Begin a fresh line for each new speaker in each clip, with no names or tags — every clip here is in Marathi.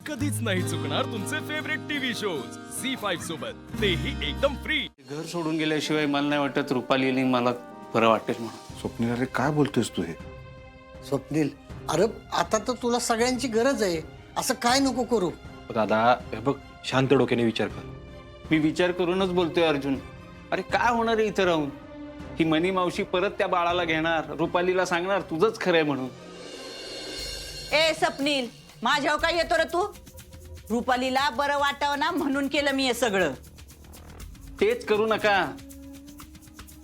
कधीच नाही चुकणार तुमचे फेवरेट टीव्ही शोज झी5 सोबत, तेही एकदम फ्री।
घर सोडून गेल्याशिवाय मला नाही वाटत रुपालीने मला बरं वाटेल म्हणून।
स्वप्नील, अरे काय बोलतोयस तू हे?
स्वप्नील, अरे आता तर तुला सगळ्यांची गरज आहे, असं काय नको करू।
दादा हे बघ, शांत डोक्याने विचार कर।
मी विचार करूनच बोलतोय अर्जुन। अरे काय होणार आहे इथं राहून? ही मनी मावशी परत त्या बाळाला घेणार, रुपालीला सांगणार तुझंच खरंय म्हणून।
ए स्वप्नील, माझ्यावर काय येतो रे तू? रुपालीला बरं वाटावं ना म्हणून केलं मी हे सगळं।
तेच करू नका,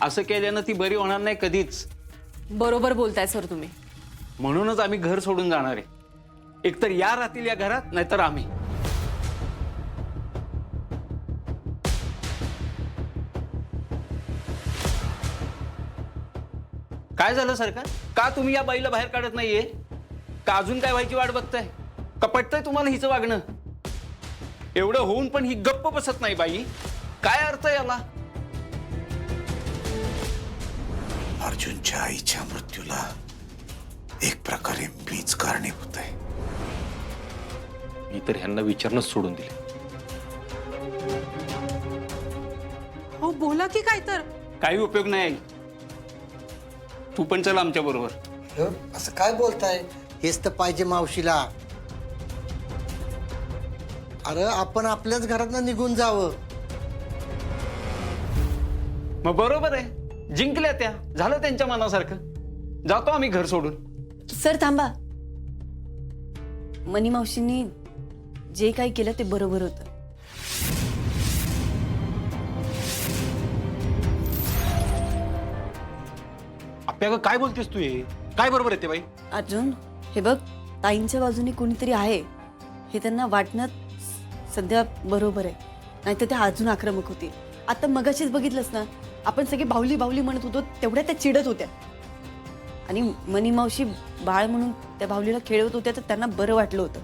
असं केल्यानं ती बरी होणार नाही कधीच।
बरोबर बोलताय सर तुम्ही।
म्हणूनच आम्ही घर सोडून जाणार आहे। एकतर या राहतील या घरात, नाहीतर आम्ही। काय झालं सरकार? का तुम्ही या बाईला बाहेर काढत नाहीये? का अजून काय व्हायची वाट बघताय? का पटतंय तुम्हाला हिचं वागणं? एवढं होऊन पण ही गप्प बसत नाही बाई, काय अर्थ याला?
अर्जुनच्या आईच्या मृत्यूला एक प्रकारे मीच कारणीभूत आहे।
मी तर ह्यांना विचारणंच सोडून दिले।
हो बोला की काय तर।
काही उपयोग नाही आई, तू पण चल आमच्या बरोबर।
असं काय बोलताय? हेच तर पाहिजे मावशीला। अरे आपण आपल्याच घरातनं निघून जावं।
मग बरोबर आहे, जिंकल्या त्या, झालं त्यांच्या मनासारखं। जातो आम्ही घर सोडून।
सर थांबा, मनी मावशींनी जे काही केलं ते बरोबर होतं।
आपल्या काय बोलतेस तू? हे काय बरोबर आहे ते बाई?
अर्जुन हे बघ, ताईंच्या बाजूने कोणीतरी आहे हे त्यांना वाटणं सध्या बरोबर आहे, नाहीतर त्या अजून आक्रमक होतील। आता मगाशीच बघितलंस ना, आपण सगळे बाहुली बाहुली म्हणत होतो तेवढ्या त्या चिडत होत्या, आणि मनी मावशी बाळ म्हणून त्या बाहुलीला खेळवत होत्या, तर त्यांना बरं वाटलं होतं।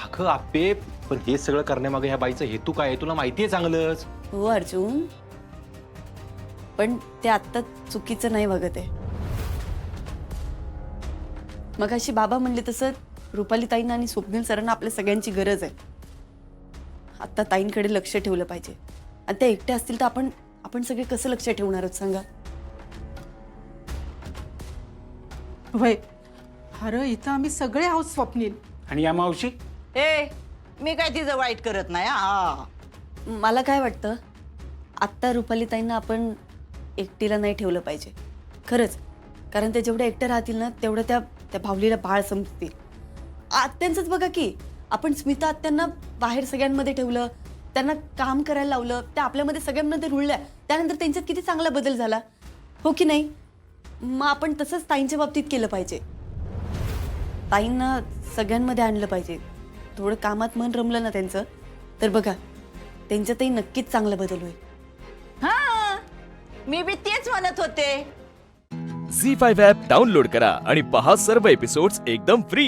अगं आपे, पण हे सगळं करण्यामागे ह्या बाईचा हेतू काय आहे तुला माहिती आहे चांगलंच।
हो अर्जुन, पण ते आत्ता चुकीचं नाही वागत आहे। मगाशी बाबा म्हणले तसं रुपाली ताईंना आणि स्वप्नील सरांना आपल्या सगळ्यांची गरज आहे। आता ताईंकडे लक्ष ठेवलं पाहिजे, आणि त्या एकट्या असतील तर आपण सगळे कसं लक्ष ठेवणार आहोत सांगा?
वय, अरे इथं आम्ही सगळे आहोत स्वप्नील।
आणि या मावशी?
ए, मी काय तिचं वाईट करत नाही हा।
मला काय वाटतं, आत्ता रुपाली ताईंना आपण एकटीला नाही ठेवलं पाहिजे खरंच, कारण त्या जेवढ्या एकट्या राहतील ना तेवढं त्या भावलीला बाळ समजतील। आत्यांचंच बघा की, आपण स्मिता आत्यांना बाहेर सगळ्यांमध्ये ठेवलं, त्यांना काम करायला लावलं, त्या आपल्यामध्ये सगळ्यांमध्ये रुळल्या, त्यानंतर त्यांच्यात किती चांगला बदल झाला, हो की नाही? मग आपण तसंच ताईंच्या बाबतीत केलं पाहिजे। ताईंना सगळ्यांमध्ये आणलं पाहिजे। थोडं कामात मन रमलं ना त्यांचं, तर बघा त्यांच्यातही नक्कीच चांगला बदल होईल।
हा, मी बी तेच म्हणत होते।
झी5 ॲप डाउनलोड करा आणि पहा सर्व एपिसोड्स एकदम फ्री।